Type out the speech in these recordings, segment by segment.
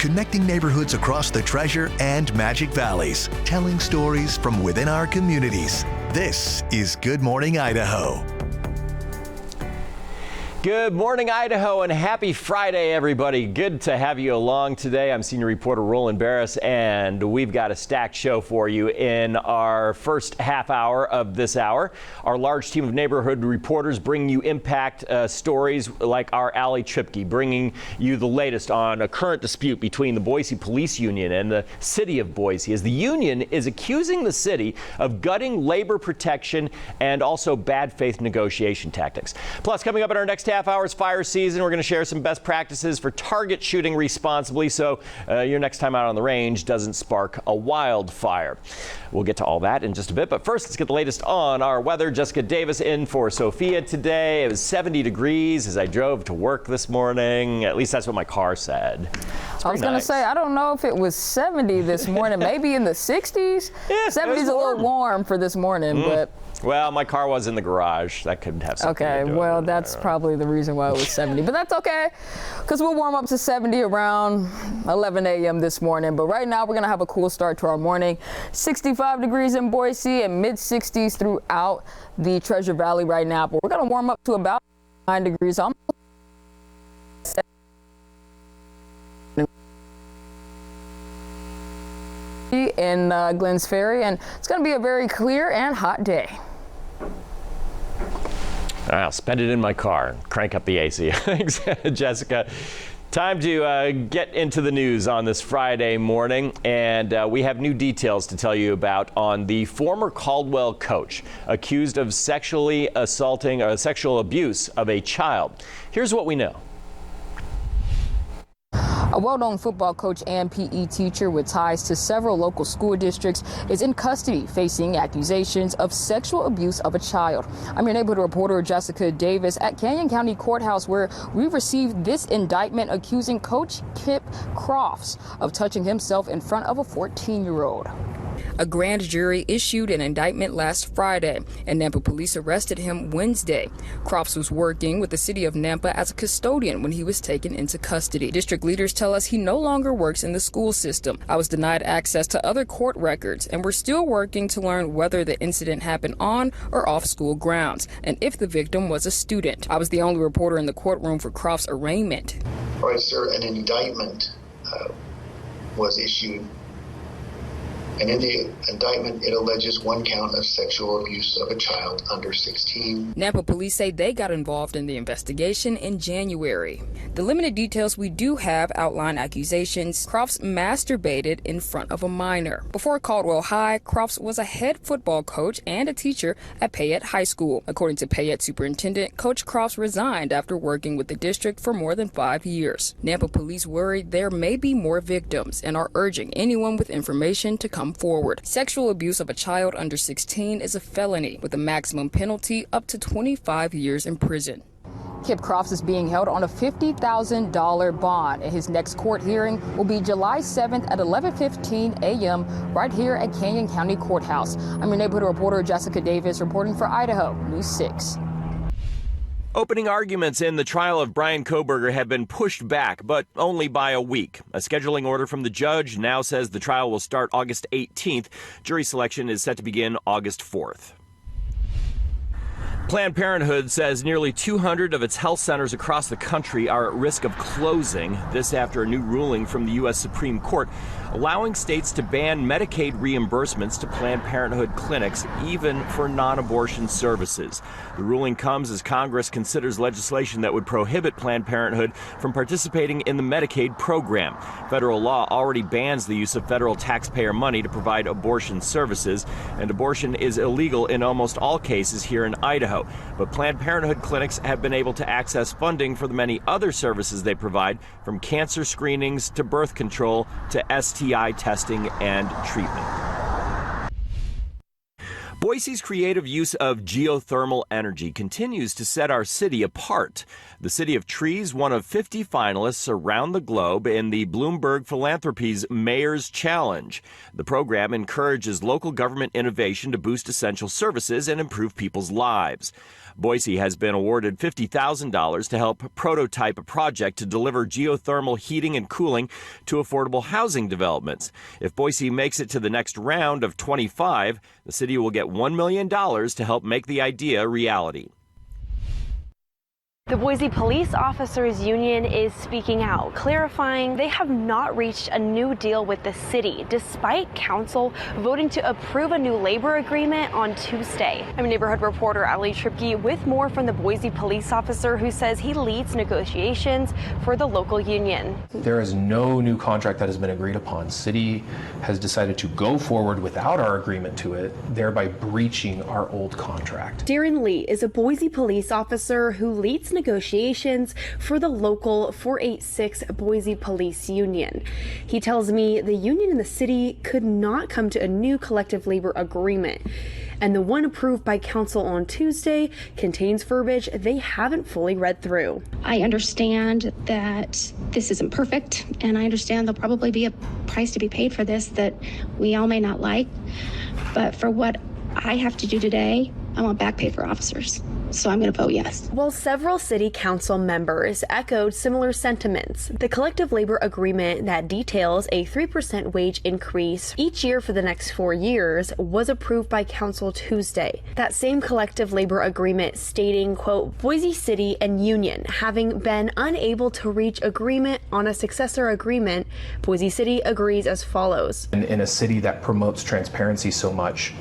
connecting neighborhoods across the Treasure and Magic Valleys, telling stories from within our communities. This is Good Morning Idaho. Good morning, Idaho, and happy Friday, everybody. Good to have you along today. I'm senior reporter Roland Barris, and we've got a stacked show for you in our first half hour of this hour. Our large team of neighborhood reporters bring you impact stories like our Allie Tripke, bringing you the latest on a current dispute between the Boise Police Union and the city of Boise, as the union is accusing the city of gutting labor protection and also bad faith negotiation tactics. Plus, coming up in our next half hours fire season, we're going to share some best practices for target shooting responsibly so your next time out on the range doesn't spark a wildfire. We'll get to all that in just a bit, but first let's get the latest on our weather. Jessica Davis in for Sophia today. It was 70 degrees as I drove to work this morning. At least that's what my car said. I was going to say, I don't know if it was 70 this morning, maybe in the 60s. Yeah, 70 is a little warm for this morning, but. Well, my car was in the garage. That could have something to do with it. Well, that's probably the reason why it was 70. But that's okay, because we'll warm up to 70 around 11 a.m. this morning. But right now, we're going to have a cool start to our morning. 65 degrees in Boise and mid-60s throughout the Treasure Valley right now. But we're going to warm up to about 9 degrees. Almost in Glens Ferry, and it's going to be a very clear and hot day. I'll spend it in my car. Crank up the AC. Thanks, Jessica. Time to get into the news on this Friday morning, and we have new details to tell you about on the former Caldwell coach accused of sexually assaulting or sexual abuse of a child. Here's what we know. A well-known football coach and PE teacher with ties to several local school districts is in custody facing accusations of sexual abuse of a child. I'm your neighborhood reporter Jessica Davis at Canyon County Courthouse, where we received this indictment accusing Coach Kip Crofts of touching himself in front of a 14-year-old. A grand jury issued an indictment last Friday, and Nampa police arrested him Wednesday. Crofts was working with the city of Nampa as a custodian when he was taken into custody. District leaders tell us he no longer works in the school system. I was denied access to other court records, and we're still working to learn whether the incident happened on or off school grounds, and if the victim was a student. I was the only reporter in the courtroom for Crofts' arraignment. All right, sir, an indictment was issued. And in the indictment, it alleges one count of sexual abuse of a child under 16. Nampa police say they got involved in the investigation in January. The limited details we do have outline accusations Crofts masturbated in front of a minor. Before Caldwell High, Crofts was a head football coach and a teacher at Payette High School. According to Payette Superintendent, Coach Crofts resigned after working with the district for more than 5 years. Nampa police worry there may be more victims and are urging anyone with information to come forward. Sexual abuse of a child under 16 is a felony with a maximum penalty up to 25 years in prison. Kip Crofts is being held on a $50,000 bond, and his next court hearing will be July 7th at 11:15 a.m. right here at Canyon County Courthouse. I'm your neighborhood reporter Jessica Davis reporting for Idaho News 6. Opening arguments in the trial of Brian Kohberger have been pushed back, but only by a week. A scheduling order from the judge now says the trial will start August 18th. Jury selection is set to begin August 4th. Planned Parenthood says nearly 200 of its health centers across the country are at risk of closing. This after a new ruling from the U.S. Supreme Court allowing states to ban Medicaid reimbursements to Planned Parenthood clinics, even for non-abortion services. The ruling comes as Congress considers legislation that would prohibit Planned Parenthood from participating in the Medicaid program. Federal law already bans the use of federal taxpayer money to provide abortion services, and abortion is illegal in almost all cases here in Idaho. But Planned Parenthood clinics have been able to access funding for the many other services they provide, from cancer screenings to birth control to STI testing and treatment. Boise's creative use of geothermal energy continues to set our city apart. The City of Trees, one of 50 finalists around the globe in the Bloomberg Philanthropies Mayor's Challenge. The program encourages local government innovation to boost essential services and improve people's lives. Boise has been awarded $50,000 to help prototype a project to deliver geothermal heating and cooling to affordable housing developments. If Boise makes it to the next round of 25, the city will get $1 million to help make the idea a reality. The Boise Police Officers Union is speaking out, clarifying they have not reached a new deal with the city, despite council voting to approve a new labor agreement on Tuesday. I'm neighborhood reporter Ali Tripke with more from the Boise police officer who says he leads negotiations for the local union. There is no new contract that has been agreed upon. City has decided to go forward without our agreement to it, thereby breaching our old contract. Darren Lee is a Boise police officer who leads negotiations for the local 486 Boise Police Union. He tells me the union and the city could not come to a new collective labor agreement, and the one approved by council on Tuesday contains verbiage they haven't fully read through. I understand that this isn't perfect, and I understand there'll probably be a price to be paid for this that we all may not like, but for what I have to do today, I want back pay for officers. So I'm going to vote yes. While several city council members echoed similar sentiments, the collective labor agreement that details a 3% wage increase each year for the next 4 years was approved by council Tuesday. That same collective labor agreement stating, quote, Boise City and Union having been unable to reach agreement on a successor agreement, Boise City agrees as follows. In a city that promotes transparency so much,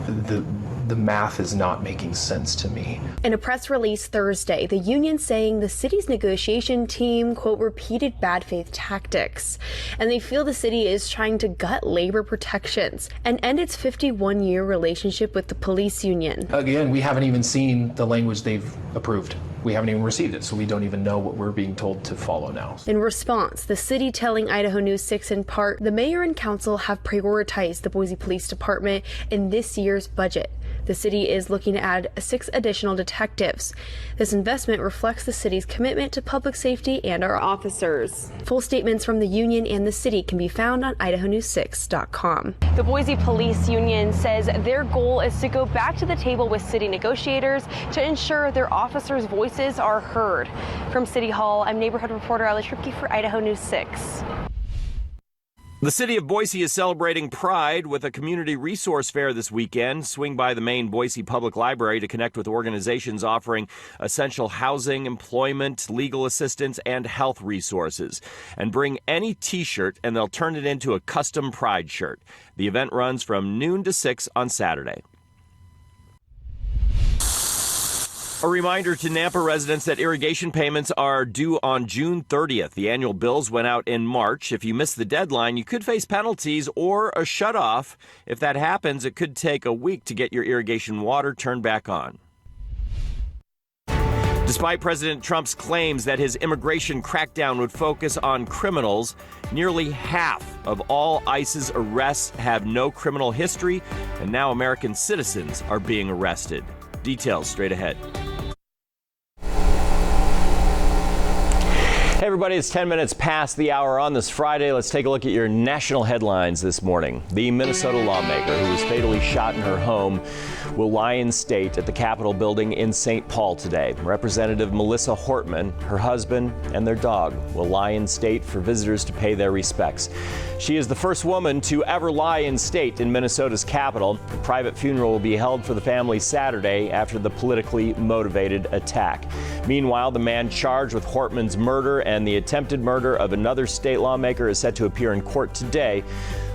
the math is not making sense to me. In a press release Thursday, the union saying the city's negotiation team, quote, repeated bad faith tactics, and they feel the city is trying to gut labor protections and end its 51-year relationship with the police union. Again, we haven't even seen the language they've approved. We haven't even received it, so we don't even know what we're being told to follow now. In response, the city telling Idaho News 6 in part, the mayor and council have prioritized the Boise Police Department in this year's budget. The city is looking to add 6 additional detectives. This investment reflects the city's commitment to public safety and our officers. Full statements from the union and the city can be found on idahonews6.com. The Boise Police Union says their goal is to go back to the table with city negotiators to ensure their officers' voices are heard. From City Hall, I'm neighborhood reporter Ali Tripke for Idaho News 6. The city of Boise is celebrating Pride with a community resource fair this weekend. Swing by the main Boise Public Library to connect with organizations offering essential housing, employment, legal assistance, and health resources. And bring any T-shirt and they'll turn it into a custom Pride shirt. The event runs from noon to 6 on Saturday. A reminder to Nampa residents that irrigation payments are due on June 30th. The annual bills went out in March. If you miss the deadline, you could face penalties or a shutoff. If that happens, it could take a week to get your irrigation water turned back on. Despite President Trump's claims that his immigration crackdown would focus on criminals, nearly half of all ICE's arrests have no criminal history, and now American citizens are being arrested. Details straight ahead. Hey everybody, it's 10 minutes past the hour on this Friday. Let's take a look at your national headlines this morning. The Minnesota lawmaker who was fatally shot in her home will lie in state at the Capitol building in St. Paul today. Representative Melissa Hortman, her husband, and their dog will lie in state for visitors to pay their respects. She is the first woman to ever lie in state in Minnesota's capital. A private funeral will be held for the family Saturday after the politically motivated attack. Meanwhile, the man charged with Hortman's murder and the attempted murder of another state lawmaker is set to appear in court today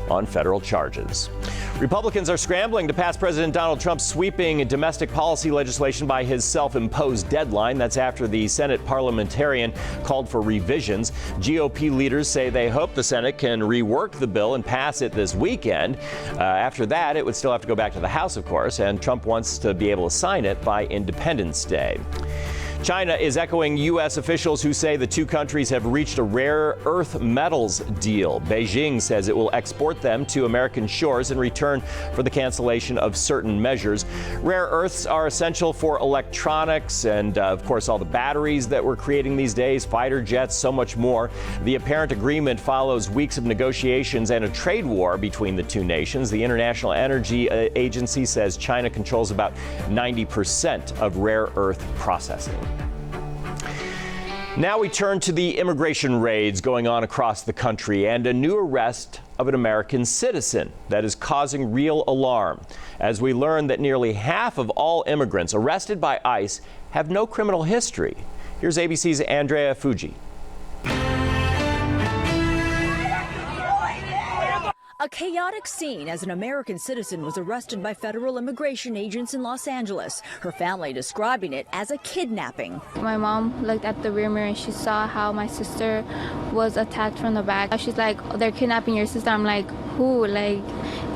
on federal charges. Republicans are scrambling to pass President Donald Trump's sweeping domestic policy legislation by his self-imposed deadline. That's after the Senate parliamentarian called for revisions. GOP leaders say they hope the Senate can rework the bill and pass it this weekend. After that, it would still have to go back to the House, of course, and Trump wants to be able to sign it by Independence Day. China is echoing U.S. officials who say the two countries have reached a rare earth metals deal. Beijing says it will export them to American shores in return for the cancellation of certain measures. Rare earths are essential for electronics and, of course, all the batteries that we're creating these days, fighter jets, so much more. The apparent agreement follows weeks of negotiations and a trade war between the two nations. The International Energy Agency says China controls about 90% of rare earth processing. Now we turn to the immigration raids going on across the country and a new arrest of an American citizen that is causing real alarm as we learn that nearly half of all immigrants arrested by ICE have no criminal history. Here's ABC's Andrea Fuji. A chaotic scene as an American citizen was arrested by federal immigration agents in Los Angeles. Her family describing it as a kidnapping. My mom looked at the rear mirror and she saw how my sister was attacked from the back. She's like, oh, they're kidnapping your sister. I'm like, who? Like,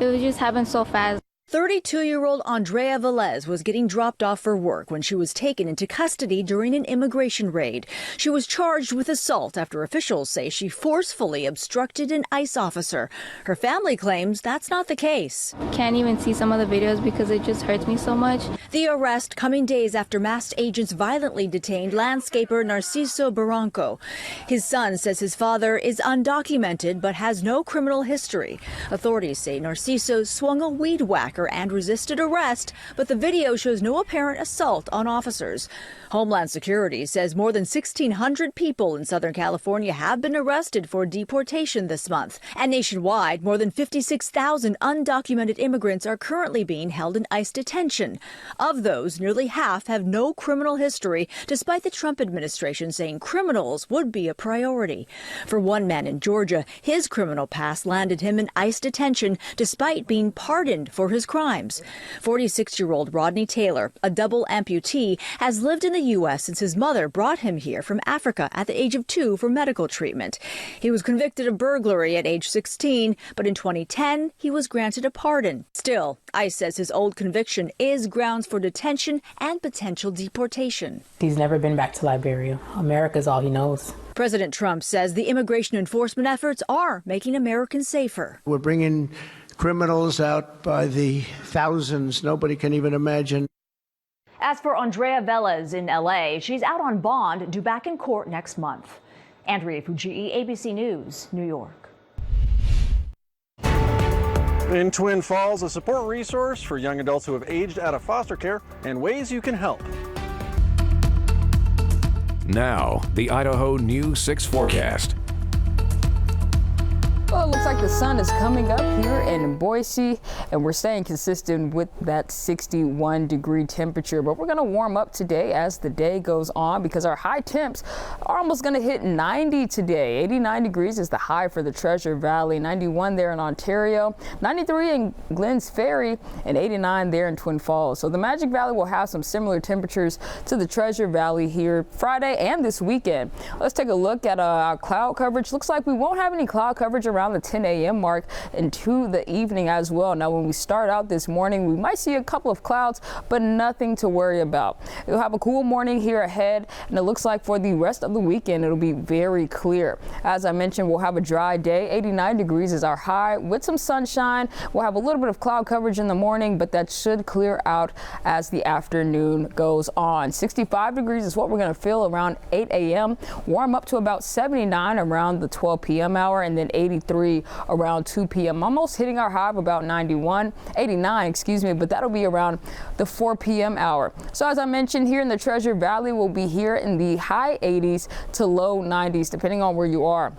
it just happened so fast. 32-year-old Andrea Velez was getting dropped off for work when she was taken into custody during an immigration raid. She was charged with assault after officials say she forcefully obstructed an ICE officer. Her family claims that's not the case. Can't even see some of the videos because it just hurts me so much. The arrest coming days after masked agents violently detained landscaper Narciso Barranco. His son says his father is undocumented but has no criminal history. Authorities say Narciso swung a weed whacker and resisted arrest, but the video shows no apparent assault on officers. Homeland Security says more than 1,600 people in Southern California have been arrested for deportation this month. And nationwide, more than 56,000 undocumented immigrants are currently being held in ICE detention. Of those, nearly half have no criminal history, despite the Trump administration saying criminals would be a priority. For one man in Georgia, his criminal past landed him in ICE detention despite being pardoned for his crimes. 46-year-old Rodney Taylor, a double amputee, has lived in the U.S. since his mother brought him here from Africa at the age of 2 for medical treatment. He was convicted of burglary at age 16, but in 2010, he was granted a pardon. Still, ICE says his old conviction is grounds for detention and potential deportation. He's never been back to Liberia. America's all he knows. President Trump says the immigration enforcement efforts are making Americans safer. We're bringing criminals out by the thousands. Nobody can even imagine. As for Andrea Velez in L.A., she's out on bond, due back in court next month. Andrea Fuji, ABC News, New York. In Twin Falls, a support resource for young adults who have aged out of foster care and ways you can help. Now, the Idaho News 6 forecast. Well, it looks like the sun is coming up here in Boise, and we're staying consistent with that 61-degree temperature. But we're going to warm up today as the day goes on because our high temps are almost going to hit 90 today. 89 degrees is the high for the Treasure Valley, 91 there in Ontario, 93 in Glens Ferry, and 89 there in Twin Falls. So the Magic Valley will have some similar temperatures to the Treasure Valley here Friday and this weekend. Let's take a look at our cloud coverage. Looks like we won't have any cloud coverage around the 10 a.m. mark into the evening as well. Now, when we start out this morning, we might see a couple of clouds, but nothing to worry about. We'll have a cool morning here ahead, and it looks like for the rest of the weekend, it'll be very clear. As I mentioned, we'll have a dry day. 89 degrees is our high with some sunshine. We'll have a little bit of cloud coverage in the morning, but that should clear out as the afternoon goes on. 65 degrees is what we're going to feel around 8 a.m. Warm up to about 79 around the 12 p.m. hour, and then 83 around 2 p.m. Almost hitting our high of about 89, but that'll be around the 4 p.m. hour. So as I mentioned, here in the Treasure Valley, we'll be here in the high 80s to low 90s, depending on where you are.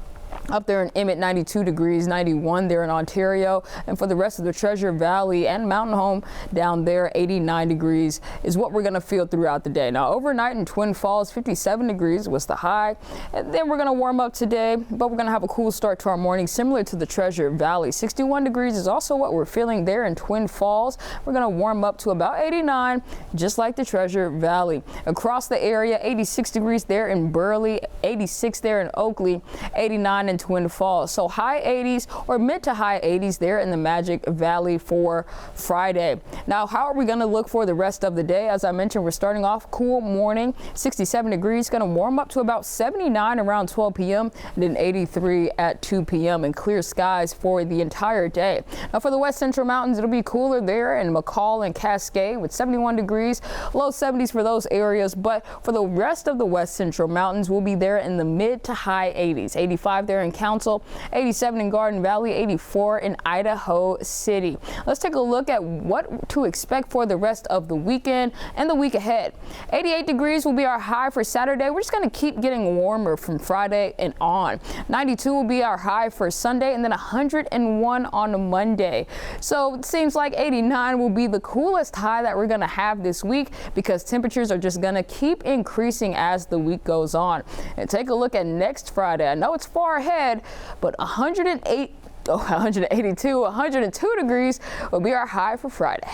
Up there in Emmett, 92 degrees, 91 there in Ontario. And for the rest of the Treasure Valley and Mountain Home down there, 89 degrees is what we're going to feel throughout the day. Now, overnight in Twin Falls, 57 degrees was the high. And then we're going to warm up today, but we're going to have a cool start to our morning, similar to the Treasure Valley. 61 degrees is also what we're feeling there in Twin Falls. We're going to warm up to about 89, just like the Treasure Valley. Across the area, 86 degrees there in Burley, 86 there in Oakley, 89 89 in Twin Falls. So high 80s or mid to high 80s there in the Magic Valley for Friday. Now, how are we going to look for the rest of the day? As I mentioned, we're starting off cool morning, 67 degrees, going to warm up to about 79 around 12 p.m. and then 83 at 2 p.m. and clear skies for the entire day. Now, for the West Central Mountains, it'll be cooler there in McCall and Cascade with 71 degrees, low 70s for those areas. But for the rest of the West Central Mountains, we'll be there in the mid to high 80s. 85 there in Council, 87 in Garden Valley, 84 in Idaho City. Let's take a look at what to expect for the rest of the weekend and the week ahead. 88 degrees will be our high for Saturday. We're just going to keep getting warmer from Friday and on. 92 will be our high for Sunday, and then 101 on Monday. So it seems like 89 will be the coolest high that we're going to have this week because temperatures are just going to keep increasing as the week goes on. And take a look at next Friday. I know it's far ahead, but 182 degrees will be our high for Friday.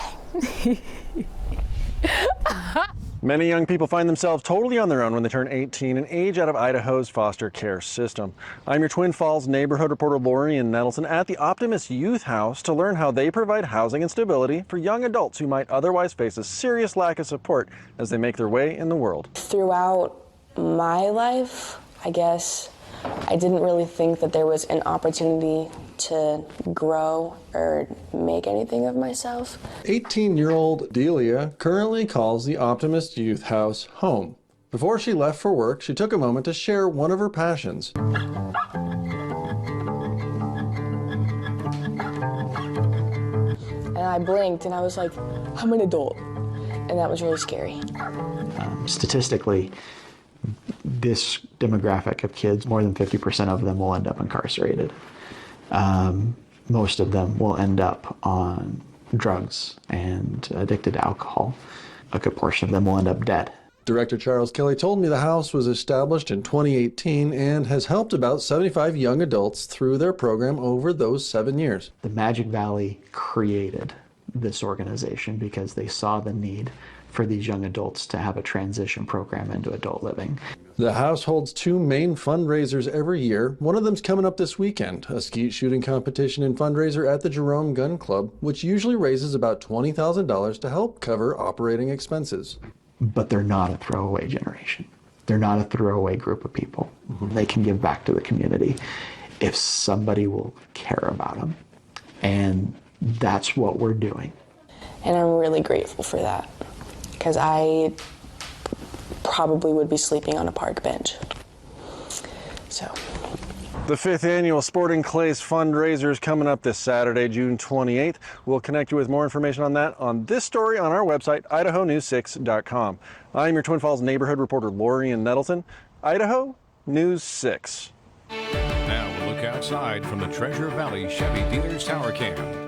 Many young people find themselves totally on their own when they turn 18 and age out of Idaho's foster care system. I'm your Twin Falls neighborhood reporter Lori Nettleton at the Optimist Youth House to learn how they provide housing and stability for young adults who might otherwise face a serious lack of support as they make their way in the world. Throughout my life, I guess, I didn't really think that there was an opportunity to grow or make anything of myself. 18-year-old Delia currently calls the Optimist Youth House home. Before she left for work, she took a moment to share one of her passions. And I blinked and I was like, I'm an adult. And that was really scary. Statistically, this demographic of kids, more than 50% of them will end up incarcerated. Most of them will end up on drugs and addicted to alcohol. A good portion of them will end up dead. Director Charles Kelly told me the house was established in 2018 and has helped about 75 young adults through their program over those 7 years. The Magic Valley created this organization because they saw the need for these young adults to have a transition program into adult living. The house holds two main fundraisers every year. One of them's coming up this weekend, a skeet shooting competition and fundraiser at the Jerome Gun Club, which usually raises about $20,000 to help cover operating expenses. But they're not a throwaway generation. They're not a throwaway group of people. They can give back to the community if somebody will care about them. And that's what we're doing. And I'm really grateful for that, because I probably would be sleeping on a park bench. So. The 5th annual Sporting Clays fundraiser is coming up this Saturday, June 28th. We'll connect you with more information on that on this story on our website, idahonews6.com. I'm your Twin Falls neighborhood reporter, Lori Nettleton, Idaho News 6. Now we'll look outside from the Treasure Valley Chevy Dealers Tower Cam.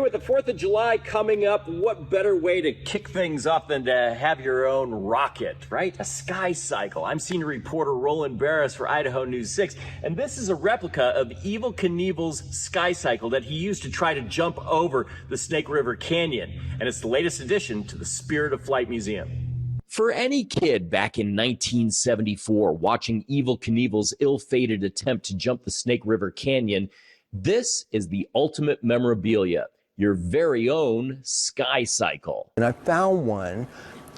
With the 4th of July coming up, what better way to kick things off than to have your own rocket, right? A sky cycle. I'm senior reporter Roland Barris for Idaho News 6, and this is a replica of Evel Knievel's sky cycle that he used to try to jump over the Snake River Canyon, and it's the latest addition to the Spirit of Flight Museum. For any kid back in 1974 watching Evel Knievel's ill-fated attempt to jump the Snake River Canyon, this is the ultimate memorabilia. Your very own sky cycle. And I found one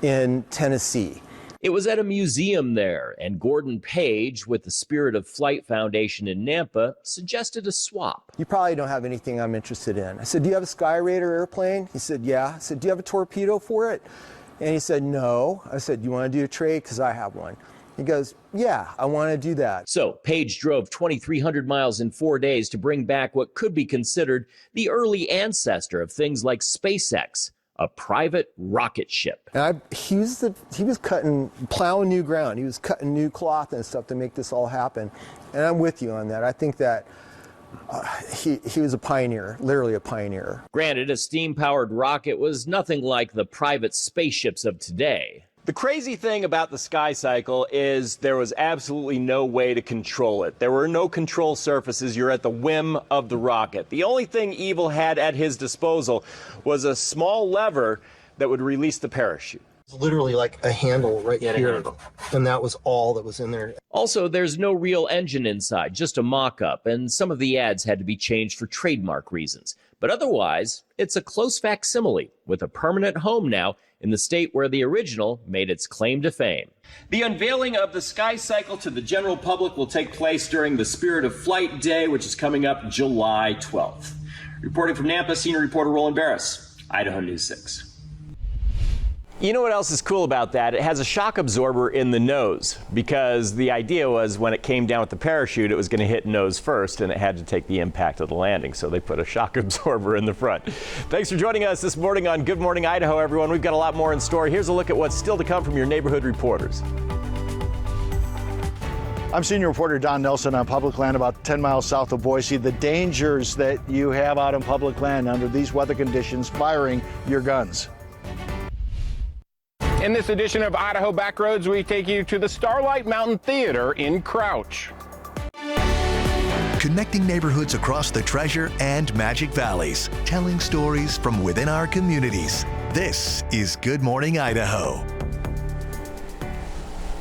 in Tennessee. It was at a museum there, and Gordon Page with the Spirit of Flight Foundation in Nampa suggested a swap. You probably don't have anything I'm interested in. I said, do you have a Sky Raider airplane? He said, yeah. I said, do you have a torpedo for it? And he said, no. I said, do you want to do a trade? Because I have one. He goes, yeah, I want to do that. So Page drove 2,300 miles in 4 days to bring back what could be considered the early ancestor of things like SpaceX, a private rocket ship. And he was plowing new ground. He was cutting new cloth and stuff to make this all happen. And I'm with you on that. I think that he was a pioneer, literally a pioneer. Granted, a steam-powered rocket was nothing like the private spaceships of today. The crazy thing about the sky cycle is there was absolutely no way to control it. There were no control surfaces. You're at the whim of the rocket. The only thing Evel had at his disposal was a small lever that would release the parachute. It's literally like a handle right here, and that was all that was in there. Also, there's no real engine inside, just a mock-up, and some of the ads had to be changed for trademark reasons. But otherwise, it's a close facsimile with a permanent home now in the state where the original made its claim to fame. The unveiling of the Sky Cycle to the general public will take place during the Spirit of Flight Day, which is coming up July 12th. Reporting from Nampa, senior reporter Roland Barris, Idaho News 6. You know what else is cool about that? It has a shock absorber in the nose, because the idea was when it came down with the parachute, it was going to hit nose first, and it had to take the impact of the landing. So they put a shock absorber in the front. Thanks for joining us this morning on Good Morning Idaho, everyone. We've got a lot more in store. Here's a look at what's still to come from your neighborhood reporters. I'm senior reporter Don Nelson on public land about 10 miles south of Boise. The dangers that you have out on public land under these weather conditions, firing your guns. In this edition of Idaho Backroads, we take you to the Starlight Mountain Theater in Crouch. Connecting neighborhoods across the Treasure and Magic Valleys, telling stories from within our communities. This is Good Morning Idaho.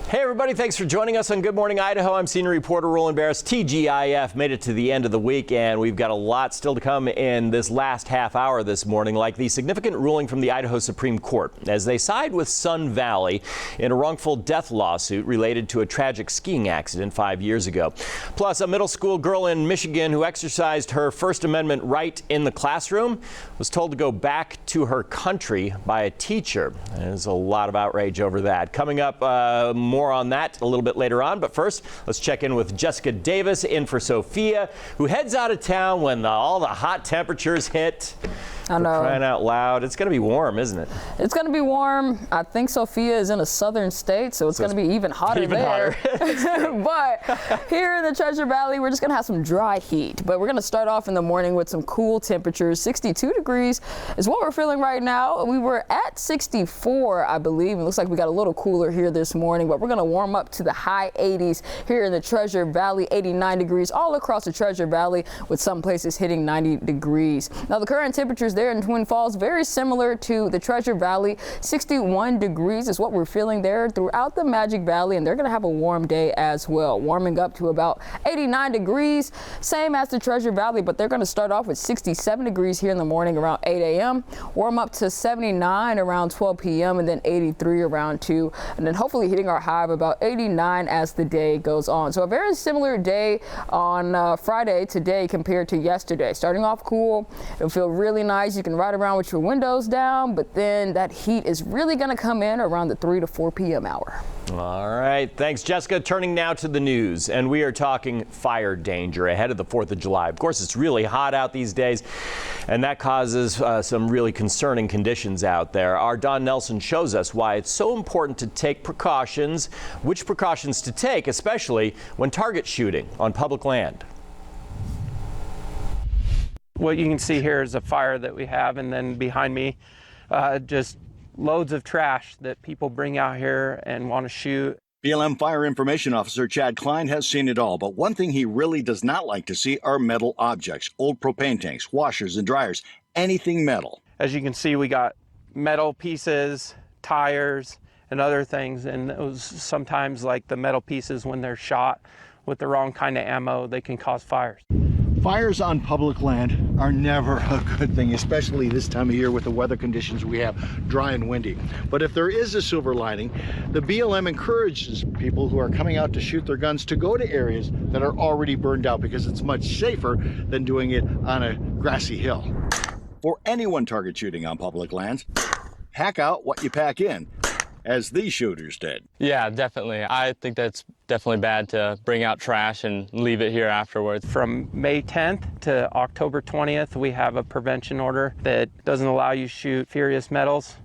Hey everybody, thanks for joining us on Good Morning Idaho. I'm senior reporter Roland Barris. TGIF made it to the end of the week, and we've got a lot still to come in this last half hour this morning, like the significant ruling from the Idaho Supreme Court as they side with Sun Valley in a wrongful death lawsuit related to a tragic skiing accident 5 years ago. Plus, a middle school girl in Michigan who exercised her First Amendment right in the classroom was told to go back to her country by a teacher. There's a lot of outrage over that. Coming up, more on that a little bit later on, but first let's check in with Jessica Davis in for Sophia, who heads out of town when all the hot temperatures hit. I know. For crying out loud. It's going to be warm, isn't it? It's going to be warm. I think Sophia is in a southern state, so it's going to be even hotter there. But here in the Treasure Valley, we're just going to have some dry heat. But we're going to start off in the morning with some cool temperatures. 62 degrees is what we're feeling right now. We were at 64, I believe. It looks like we got a little cooler here this morning, but we're going to warm up to the high 80s here in the Treasure Valley. 89 degrees all across the Treasure Valley, with some places hitting 90 degrees. Now, the current temperatures there in Twin Falls, very similar to the Treasure Valley. 61 degrees is what we're feeling there throughout the Magic Valley, and they're going to have a warm day as well, warming up to about 89 degrees, same as the Treasure Valley, but they're going to start off with 67 degrees here in the morning around 8 a.m., warm up to 79 around 12 p.m., and then 83 around 2, and then hopefully hitting our high of about 89 as the day goes on. So a very similar day on Friday today compared to yesterday. Starting off cool, it'll feel really nice. You can ride around with your windows down, but then that heat is really going to come in around the 3 to 4 p.m. hour. All right. Thanks, Jessica. Turning now to the news, and we are talking fire danger ahead of the 4th of July. Of course, it's really hot out these days, and that causes some really concerning conditions out there. Our Don Nelson shows us why it's so important to take precautions, which precautions to take, especially when target shooting on public land. What you can see here is a fire that we have, and then behind me, just loads of trash that people bring out here and want to shoot. BLM Fire Information Officer Chad Klein has seen it all, but one thing he really does not like to see are metal objects, old propane tanks, washers and dryers, anything metal. As you can see, we got metal pieces, tires, and other things, and those sometimes, like the metal pieces, when they're shot with the wrong kind of ammo, they can cause fires. Fires on public land are never a good thing, especially this time of year with the weather conditions we have, dry and windy. But if there is a silver lining, the BLM encourages people who are coming out to shoot their guns to go to areas that are already burned out, because it's much safer than doing it on a grassy hill. For anyone target shooting on public lands, hack out what you pack in, as these shooters did. Yeah, definitely. I think that's definitely bad to bring out trash and leave it here afterwards. From May 10th to October 20th, we have a prevention order that doesn't allow you to shoot ferrous metals,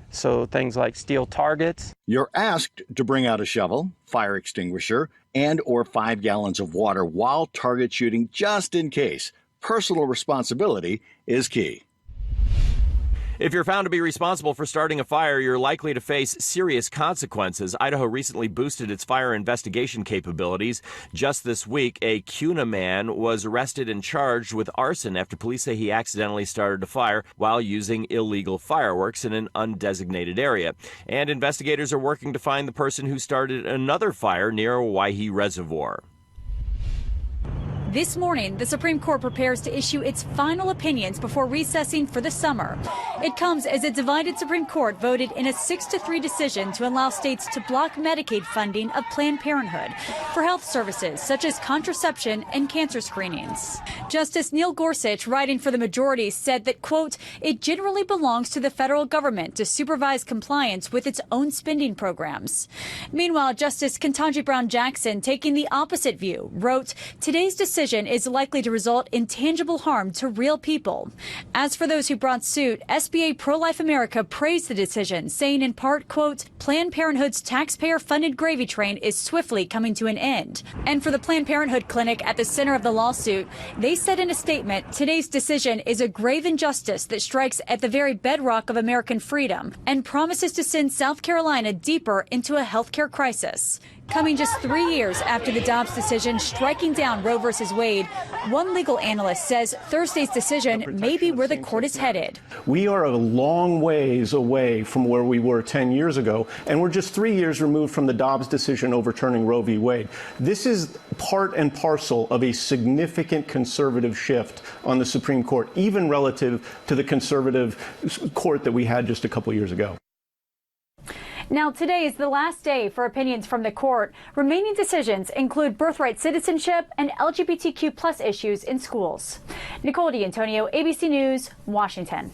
so things like steel targets. You're asked to bring out a shovel, fire extinguisher, and or 5 gallons of water while target shooting, just in case. Personal responsibility is key. If you're found to be responsible for starting a fire, you're likely to face serious consequences. Idaho recently boosted its fire investigation capabilities. Just this week, a Kuna man was arrested and charged with arson after police say he accidentally started a fire while using illegal fireworks in an undesignated area. And investigators are working to find the person who started another fire near a Waihi reservoir. This morning, the Supreme Court prepares to issue its final opinions before recessing for the summer. It comes as a divided Supreme Court voted in a 6-3 decision to allow states to block Medicaid funding of Planned Parenthood for health services such as contraception and cancer screenings. Justice Neil Gorsuch, writing for the majority, said that, quote, it generally belongs to the federal government to supervise compliance with its own spending programs. Meanwhile, Justice Ketanji Brown Jackson, taking the opposite view, wrote, today's decision is likely to result in tangible harm to real people. As for those who brought suit, SBA Pro-Life America praised the decision, saying in part, quote, Planned Parenthood's taxpayer-funded gravy train is swiftly coming to an end. And for the Planned Parenthood clinic at the center of the lawsuit, they said in a statement, today's decision is a grave injustice that strikes at the very bedrock of American freedom and promises to send South Carolina deeper into a healthcare crisis. Coming just 3 years after the Dobbs decision striking down Roe v. Wade, one legal analyst says Thursday's decision may be where the court is headed. We are a long ways away from where we were 10 years ago, and we're just 3 years removed from the Dobbs decision overturning Roe v. Wade. This is part and parcel of a significant conservative shift on the Supreme Court, even relative to the conservative court that we had just a couple years ago. Now, today is the last day for opinions from the court. Remaining decisions include birthright citizenship and LGBTQ+ issues in schools. Nicole D'Antonio, ABC News, Washington.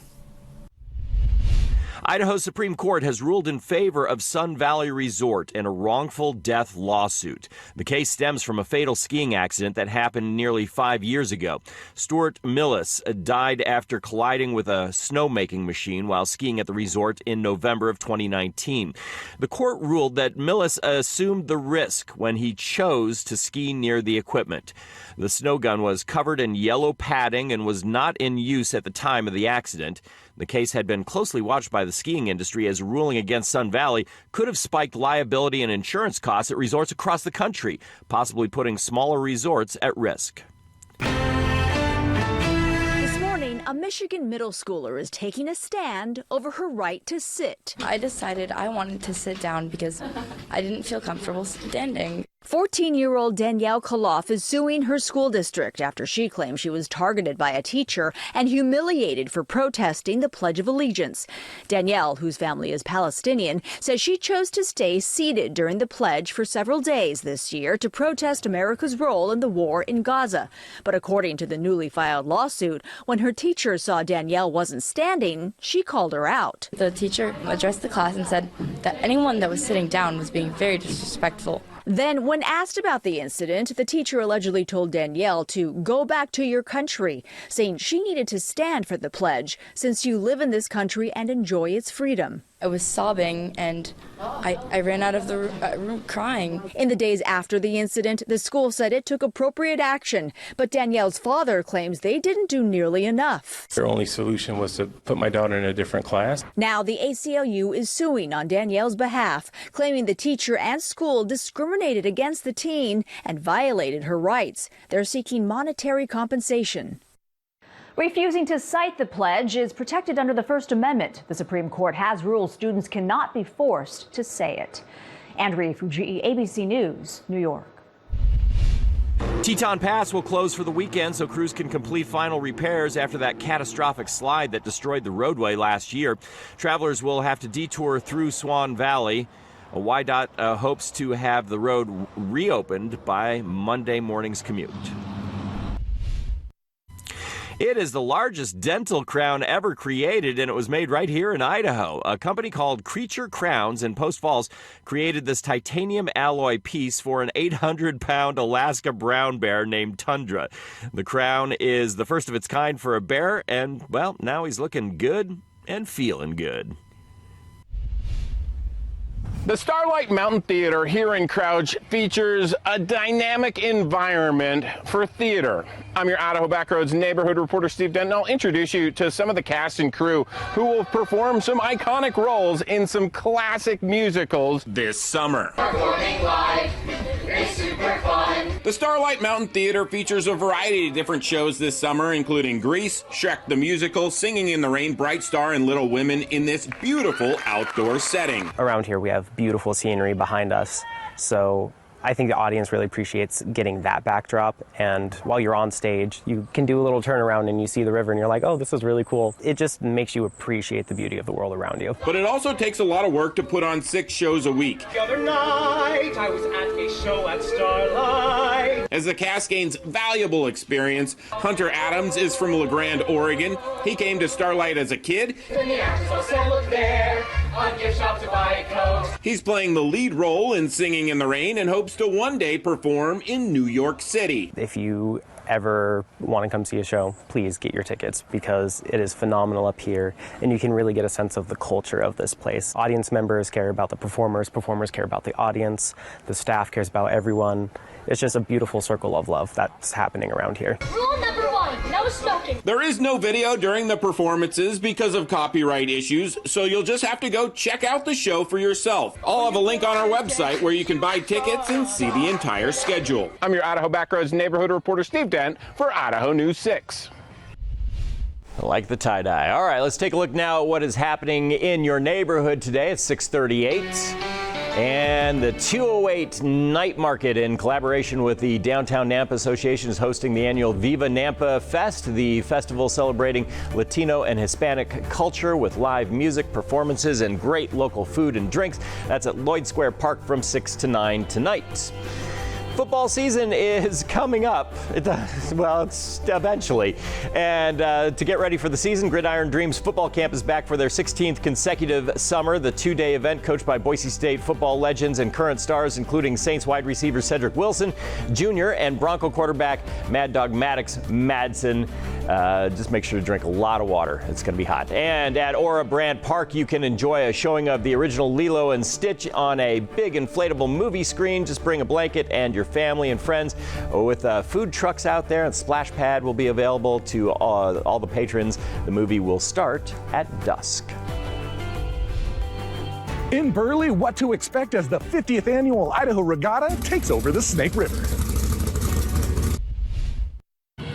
Idaho's Supreme Court has ruled in favor of Sun Valley Resort in a wrongful death lawsuit. The case stems from a fatal skiing accident that happened nearly 5 years ago. Stuart Millis died after colliding with a snowmaking machine while skiing at the resort in November of 2019. The court ruled that Millis assumed the risk when he chose to ski near the equipment. The snow gun was covered in yellow padding and was not in use at the time of the accident. The case had been closely watched by the skiing industry as a ruling against Sun Valley could have spiked liability and insurance costs at resorts across the country, possibly putting smaller resorts at risk. This morning, a Michigan middle schooler is taking a stand over her right to sit. I decided I wanted to sit down because I didn't feel comfortable standing. 14-year-old Danielle Koloff is suing her school district after she claims she was targeted by a teacher and humiliated for protesting the Pledge of Allegiance. Danielle, whose family is Palestinian, says she chose to stay seated during the pledge for several days this year to protest America's role in the war in Gaza. But according to the newly filed lawsuit, when her teacher saw Danielle wasn't standing, she called her out. The teacher addressed the class and said that anyone that was sitting down was being very disrespectful. Then, when asked about the incident, the teacher allegedly told Danielle to go back to your country, saying she needed to stand for the pledge since you live in this country and enjoy its freedom. I was sobbing and I ran out of the room crying. In the days after the incident, the school said it took appropriate action, but Danielle's father claims they didn't do nearly enough. Their only solution was to put my daughter in a different class. Now the ACLU is suing on Danielle's behalf, claiming the teacher and school discriminated against the teen and violated her rights. They're seeking monetary compensation. Refusing to cite the pledge is protected under the First Amendment. The Supreme Court has ruled students cannot be forced to say it. Andrea Fujii, ABC News, New York. Teton Pass will close for the weekend so crews can complete final repairs after that catastrophic slide that destroyed the roadway last year. Travelers will have to detour through Swan Valley. WYDOT hopes to have the road reopened by Monday morning's commute. It is the largest dental crown ever created, and it was made right here in Idaho. A company called Creature Crowns in Post Falls created this titanium alloy piece for an 800-pound Alaska brown bear named Tundra. The crown is the first of its kind for a bear, and, well, now he's looking good and feeling good. The Starlight Mountain Theater here in Crouch features a dynamic environment for theater. I'm your Idaho Backroads neighborhood reporter, Steve Denton. I'll introduce you to some of the cast and crew who will perform some iconic roles in some classic musicals this summer. Performing live is super fun. The Starlight Mountain Theater features a variety of different shows this summer, including Grease, Shrek the Musical, Singing in the Rain, Bright Star, and Little Women in this beautiful outdoor setting. Around here we have beautiful scenery behind us, so I think the audience really appreciates getting that backdrop, and while you're on stage you can do a little turnaround and you see the river and you're like, oh, this is really cool. It just makes you appreciate the beauty of the world around you. But it also takes a lot of work to put on 6 shows a week. The other night I was at a show at Starlight. As the cast gains valuable experience, Hunter Adams is from LeGrand, Oregon. He came to Starlight as a kid. He's playing the lead role in Singing in the Rain and hopes to one day perform in New York City. If you ever want to come see a show, please get your tickets because it is phenomenal up here and you can really get a sense of the culture of this place. Audience members care about the performers care about the audience, the staff cares about everyone. It's just a beautiful circle of love that's happening around here. Rule number 1, no smoking. There is no video during the performances because of copyright issues, so you'll just have to go check out the show for yourself. I'll have a link on our website where you can buy tickets and see the entire schedule. I'm your Idaho Backroads neighborhood reporter, Steve Dent, for Idaho News 6. I like the tie-dye. All right, let's take a look now at what is happening in your neighborhood today. It's 6:38. And the 208 Night Market, in collaboration with the Downtown Nampa Association, is hosting the annual Viva Nampa Fest, the festival celebrating Latino and Hispanic culture with live music, performances, and great local food and drinks. That's at Lloyd Square Park from 6 to 9 tonight. Football season is coming up. It's eventually. And to get ready for the season, Gridiron Dreams Football Camp is back for their 16th consecutive summer. The 2-day event, coached by Boise State football legends and current stars, including Saints wide receiver Cedric Wilson Jr. and Bronco quarterback Mad Dog Maddox Madsen. Just make sure to drink a lot of water. It's going to be hot. And at Ora Brand Park, you can enjoy a showing of the original Lilo and Stitch on a big inflatable movie screen. Just bring a blanket and your family and friends. With food trucks out there, and splash pad will be available to all the patrons. The movie will start at dusk. In Burley, what to expect as the 50th annual Idaho Regatta takes over the Snake River.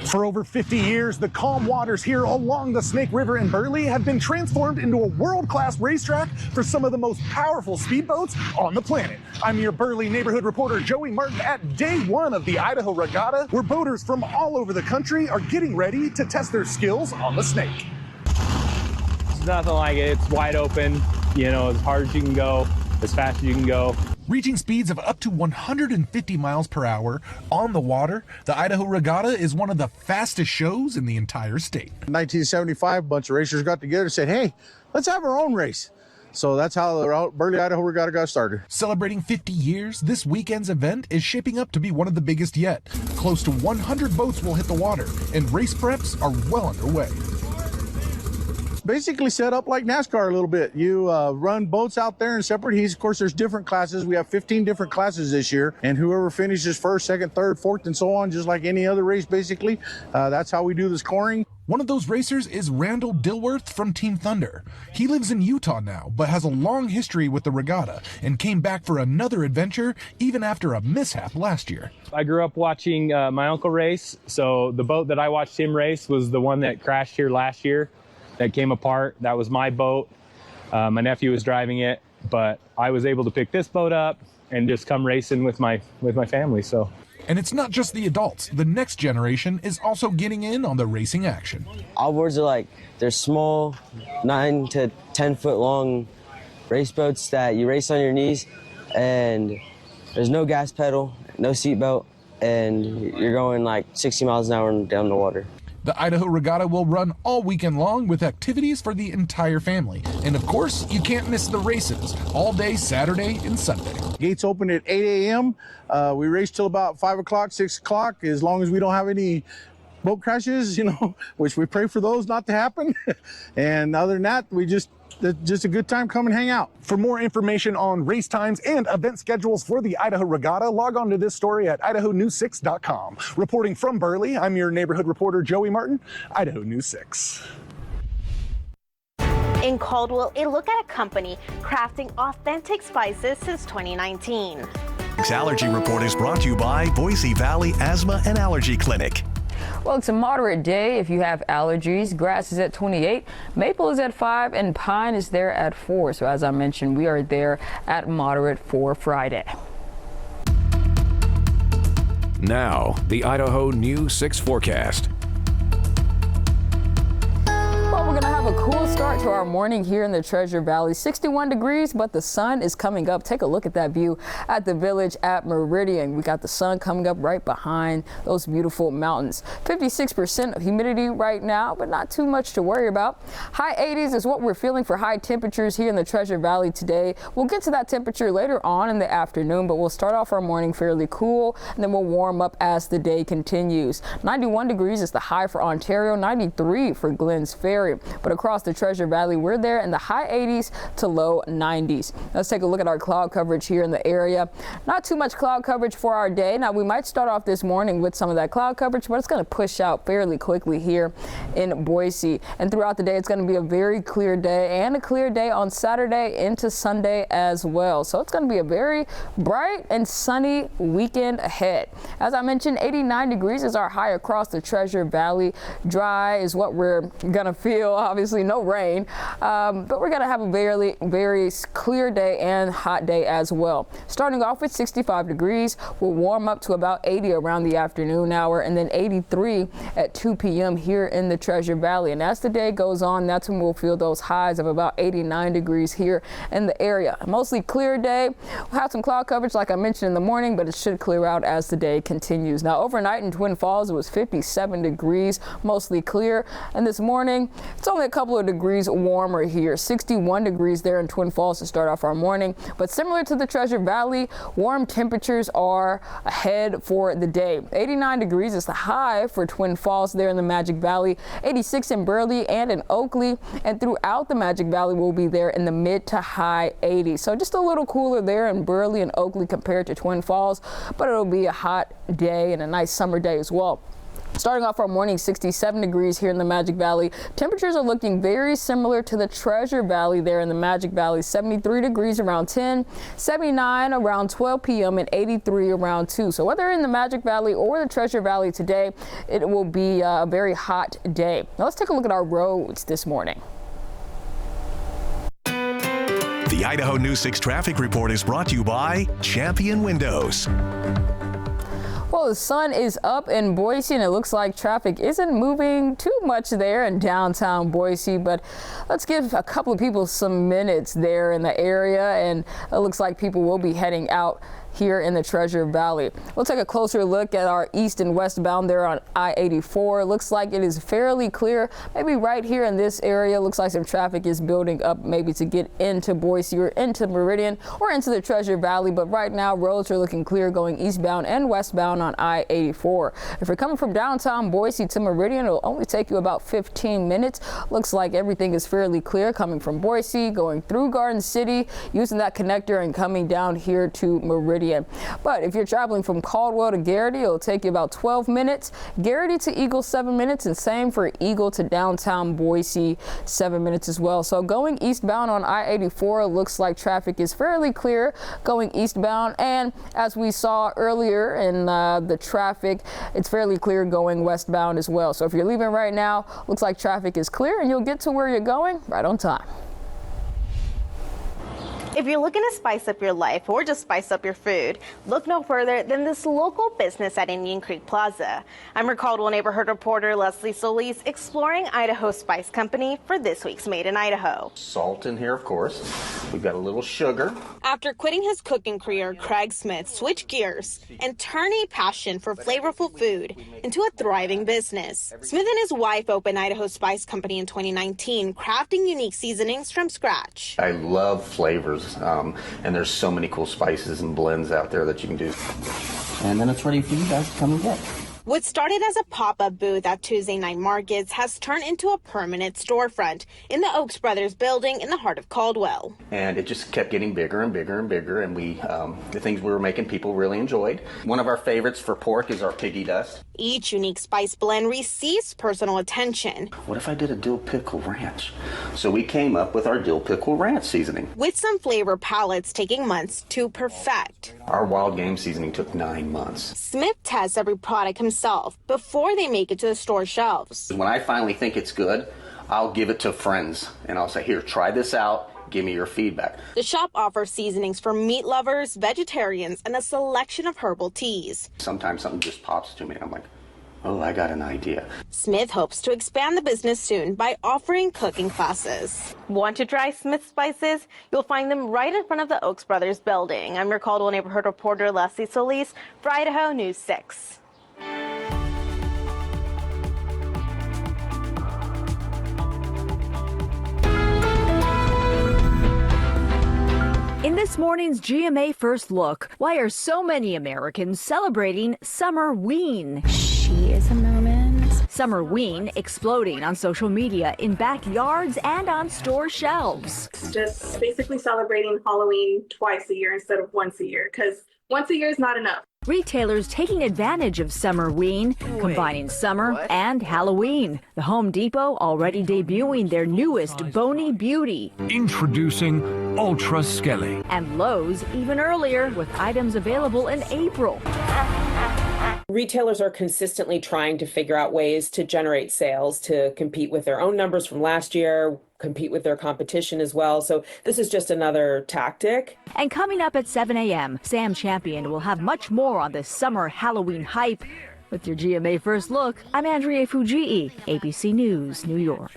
For over 50 years, the calm waters here along the Snake River in Burley have been transformed into a world-class racetrack for some of the most powerful speedboats on the planet. I'm your Burley neighborhood reporter, Joey Martin, at day 1 of the Idaho Regatta, where boaters from all over the country are getting ready to test their skills on the Snake. It's nothing like it. It's wide open, as hard as you can go, as fast as you can go. Reaching speeds of up to 150 miles per hour on the water, the Idaho Regatta is one of the fastest shows in the entire state. In 1975, a bunch of racers got together and said, hey, let's have our own race. So that's how the Burley Idaho Regatta got started. Celebrating 50 years, this weekend's event is shaping up to be one of the biggest yet. Close to 100 boats will hit the water, and race preps are well underway. Basically set up like NASCAR a little bit. You run boats out there in separate heats. Of course, there's different classes. We have 15 different classes this year, and whoever finishes first, second, third, fourth, and so on, just like any other race, basically. That's how we do the scoring. One of those racers is Randall Dilworth from Team Thunder. He lives in Utah now, but has a long history with the regatta and came back for another adventure even after a mishap last year. I grew up watching my uncle race, so the boat that I watched him race was the one that crashed here last year. That came apart. That was my boat. My nephew was driving it, but I was able to pick this boat up and just come racing with my family. So. And it's not just the adults. The next generation is also getting in on the racing action. Outboards are they're small, 9 to 10 foot long race boats that you race on your knees, and there's no gas pedal, no seatbelt, and you're going 60 miles an hour down the water. The Idaho Regatta will run all weekend long with activities for the entire family. And of course, you can't miss the races all day Saturday and Sunday. Gates open at 8 a.m. We race till about 5 o'clock, 6 o'clock, as long as we don't have any boat crashes, which we pray for those not to happen. And other than that, it's just a good time. Come and hang out. For more information on race times and event schedules for the Idaho Regatta, log on to this story at idahonews6.com. Reporting from Burley, I'm your neighborhood reporter, Joey Martin, Idaho News 6. In Caldwell, a look at a company crafting authentic spices since 2019. This allergy report is brought to you by Boise Valley Asthma and Allergy Clinic. Well, it's a moderate day if you have allergies. Grass is at 28, maple is at 5, and pine is there at 4. So as I mentioned, we are there at moderate for Friday. Now, the Idaho News 6 forecast. Well, we're going to have a cool start to our morning here in the Treasure Valley. 61 degrees, but the sun is coming up. Take a look at that view at the village at Meridian. We got the sun coming up right behind those beautiful mountains. 56% of humidity right now, but not too much to worry about. High 80s is what we're feeling for high temperatures here in the Treasure Valley today. We'll get to that temperature later on in the afternoon, but we'll start off our morning fairly cool, and then we'll warm up as the day continues. 91 degrees is the high for Ontario, 93 for Glens Ferry. But across the Treasure Valley, we're there in the high 80s to low 90s. Let's take a look at our cloud coverage here in the area. Not too much cloud coverage for our day. Now, we might start off this morning with some of that cloud coverage, but it's going to push out fairly quickly here in Boise. And throughout the day, it's going to be a very clear day and a clear day on Saturday into Sunday as well. So it's going to be a very bright and sunny weekend ahead. As I mentioned, 89 degrees is our high across the Treasure Valley. Dry is what we're going to feel. Obviously no rain, but we're going to have a very, very clear day and hot day as well. Starting off with 65 degrees, we'll warm up to about 80 around the afternoon hour, and then 83 at 2 p.m. here in the Treasure Valley. And as the day goes on, that's when we'll feel those highs of about 89 degrees here in the area. Mostly clear day. We'll have some cloud coverage like I mentioned in the morning, but it should clear out as the day continues. Now, overnight in Twin Falls, it was 57 degrees, mostly clear. And this morning, it's only a couple of degrees warmer here. 61 degrees there in Twin Falls to start off our morning. But similar to the Treasure Valley, warm temperatures are ahead for the day. 89 degrees is the high for Twin Falls there in the Magic Valley. 86 in Burley and in Oakley. And throughout the Magic Valley, we'll be there in the mid to high 80s. So just a little cooler there in Burley and Oakley compared to Twin Falls. But it'll be a hot day and a nice summer day as well. Starting off our morning, 67 degrees here in the Magic Valley. Temperatures are looking very similar to the Treasure Valley there in the Magic Valley. 73 degrees around 10, 79 around 12 p.m. and 83 around 2. So whether in the Magic Valley or the Treasure Valley today, it will be a very hot day. Now let's take a look at our roads this morning. The Idaho News 6 traffic report is brought to you by Champion Windows. Well, the sun is up in Boise, and it looks like traffic isn't moving too much there in downtown Boise, but let's give a couple of people some minutes there in the area, and it looks like people will be heading out here in the Treasure Valley. We'll take a closer look at our east and westbound there on I-84. Looks like it is fairly clear. Maybe right here in this area, looks like some traffic is building up maybe to get into Boise or into Meridian or into the Treasure Valley. But right now, roads are looking clear going eastbound and westbound on I-84. If you're coming from downtown Boise to Meridian, it'll only take you about 15 minutes. Looks like everything is fairly clear coming from Boise, going through Garden City, using that connector and coming down here to Meridian. But if you're traveling from Caldwell to Garrity, it'll take you about 12 minutes. Garrity to Eagle, 7 minutes, and same for Eagle to downtown Boise, 7 minutes as well. So going eastbound on I-84, looks like traffic is fairly clear going eastbound. And as we saw earlier in the traffic, it's fairly clear going westbound as well. So if you're leaving right now, looks like traffic is clear and you'll get to where you're going right on time. If you're looking to spice up your life or just spice up your food, look no further than this local business at Indian Creek Plaza. I'm your Caldwell neighborhood reporter Leslie Solis, exploring Idaho Spice Company for this week's Made in Idaho. Salt in here, of course. We've got a little sugar. After quitting his cooking career, Craig Smith switched gears and turned a passion for flavorful food into a thriving business. Smith and his wife opened Idaho Spice Company in 2019, crafting unique seasonings from scratch. I love flavors. And there's so many cool spices and blends out there that you can do. And then it's ready for you guys to come and get. What started as a pop-up booth at Tuesday night markets has turned into a permanent storefront in the Oaks Brothers building in the heart of Caldwell. And it just kept getting bigger and bigger and bigger, and the things we were making people really enjoyed. One of our favorites for pork is our piggy dust. Each unique spice blend receives personal attention. What if I did a dill pickle ranch? So we came up with our dill pickle ranch seasoning, with some flavor palettes taking months to perfect. Our wild game seasoning took 9 months. Smith tests every product himself before they make it to the store shelves. When I finally think it's good, I'll give it to friends and I'll say, here, try this out. Give me your feedback. The shop offers seasonings for meat lovers, vegetarians, and a selection of herbal teas. Sometimes something just pops to me. I'm like, oh, I got an idea. Smith hopes to expand the business soon by offering cooking classes. Want to try Smith spices? You'll find them right in front of the Oaks Brothers building. I'm your Caldwell neighborhood reporter, Leslie Solis, for Idaho News 6. In this morning's GMA First Look, why are so many Americans celebrating Summerween? She is a moment. Summerween exploding on social media, in backyards, and on store shelves. Just basically celebrating Halloween twice a year instead of once a year, because once a year is not enough. Retailers taking advantage of Summerween, combining summer and Halloween. The Home Depot already debuting their newest Bony Beauty. Introducing Ultra Skelly. And Lowe's even earlier with items available in April. Retailers are consistently trying to figure out ways to generate sales to compete with their own numbers from last year, compete with their competition as well. So this is just another tactic. And coming up at 7 a.m., Sam Champion will have much more on this summer Halloween hype. With your GMA First Look, I'm Andrea Fujii, ABC News, New York.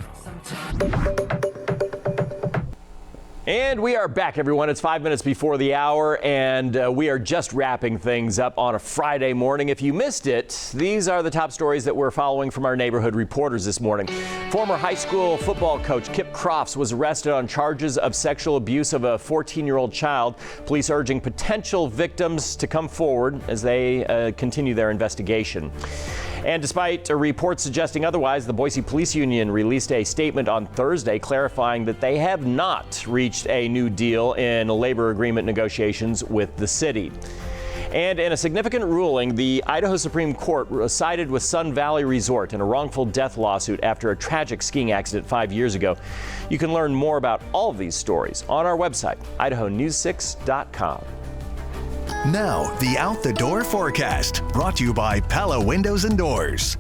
And we are back, everyone. It's 5 minutes before the hour, and we are just wrapping things up on a Friday morning. If you missed it, these are the top stories that we're following from our neighborhood reporters this morning. Former high school football coach Kip Crofts was arrested on charges of sexual abuse of a 14-year-old child. Police urging potential victims to come forward as they continue their investigation. And despite reports suggesting otherwise, the Boise Police Union released a statement on Thursday clarifying that they have not reached a new deal in labor agreement negotiations with the city. And in a significant ruling, the Idaho Supreme Court sided with Sun Valley Resort in a wrongful death lawsuit after a tragic skiing accident 5 years ago. You can learn more about all of these stories on our website, idahonews6.com. Now, the Out the Door forecast, brought to you by Pella Windows and Doors.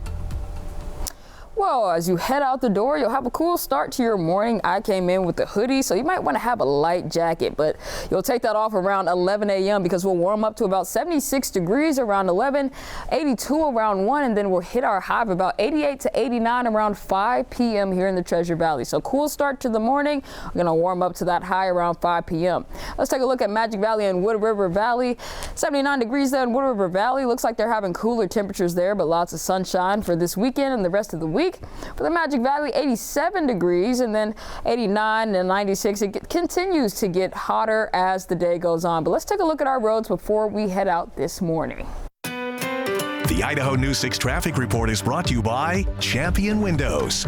Well, as you head out the door, you'll have a cool start to your morning. I came in with a hoodie, so you might want to have a light jacket, but you'll take that off around 11 a.m. because we'll warm up to about 76 degrees around 11, 82 around 1, and then we'll hit our high of about 88 to 89 around 5 p.m. here in the Treasure Valley. So cool start to the morning. We're going to warm up to that high around 5 p.m. Let's take a look at Magic Valley and Wood River Valley. 79 degrees there in Wood River Valley. Looks like they're having cooler temperatures there, but lots of sunshine for this weekend and the rest of the week. For the Magic Valley, 87 degrees, and then 89 and 96. It continues to get hotter as the day goes on. But let's take a look at our roads before we head out this morning. The Idaho News 6 traffic report is brought to you by Champion Windows.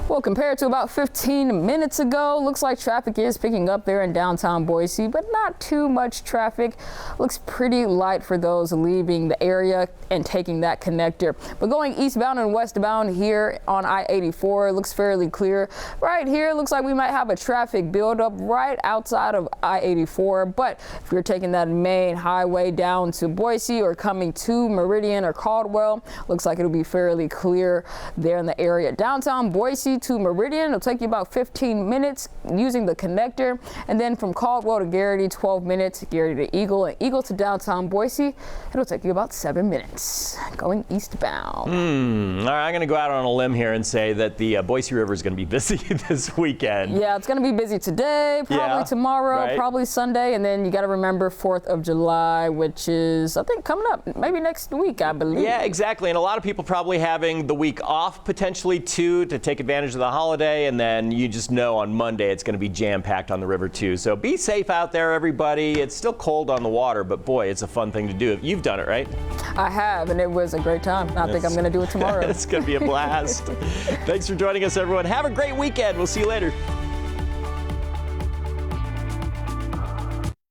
Well, compared to about 15 minutes ago, looks like traffic is picking up there in downtown Boise, but not too much traffic. Looks pretty light for those leaving the area and taking that connector. But going eastbound and westbound here on I-84, it looks fairly clear. Right here, looks like we might have a traffic buildup right outside of I-84. But if you're taking that main highway down to Boise or coming to Meridian or Caldwell, looks like it'll be fairly clear there in the area. Downtown Boise to Meridian, it'll take you about 15 minutes using the connector, and then from Caldwell to Garrity, 12 minutes. Garrity to Eagle, and Eagle to downtown Boise, it'll take you about 7 minutes going eastbound. All right, I'm going to go out on a limb here and say that the Boise River is going to be busy this weekend. Yeah, it's going to be busy today, probably tomorrow, right? Probably Sunday, and then you got to remember 4th of July, which is, I think, coming up maybe next week, I believe. Yeah, exactly, and a lot of people probably having the week off potentially too to take advantage of of the holiday, and then you just know on Monday it's going to be jam-packed on the river too. So be safe out there, everybody. It's still cold on the water, but boy, it's a fun thing to do. You've done it, right? I have, and it was a great time. I think I'm going to do it tomorrow. It's going to be a blast. Thanks for joining us, everyone. Have a great weekend. We'll see you later.